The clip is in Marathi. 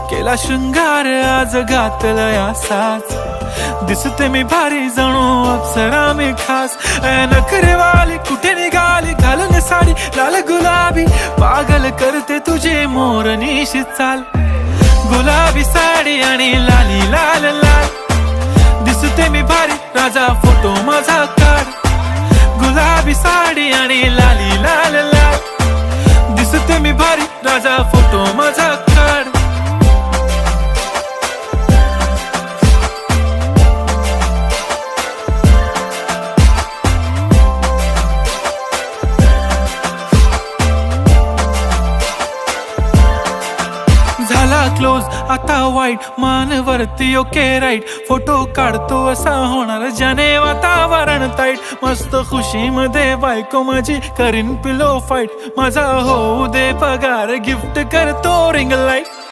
केला शृंगार आज घातलाय असाच, दिसते मी भारी जणू अप्सरा मी खास. नखरेवाली कुठे निघाली घालून साडी लाल गुलाबी, पागल करते तुझे मोरनीशी चाल. गुलाबी साडी आणि लाली लाल लाल, दिसते मी भारी राजा फोटो माझा काढ. गुलाबी साडी आणि लाली लाल लाल, दिसते मी भारी राजा फोटो माझा काढ. झाला क्लोज आता वाईट, मानवरती ओके राईट. फोटो काढतो असा होणार ज्याने वातावरण ताईट. मस्त खुशी मध्ये बायको माझी करीन पिलो फाईट. माझा होऊ दे पगार गिफ्ट करतो रिंग लाईट.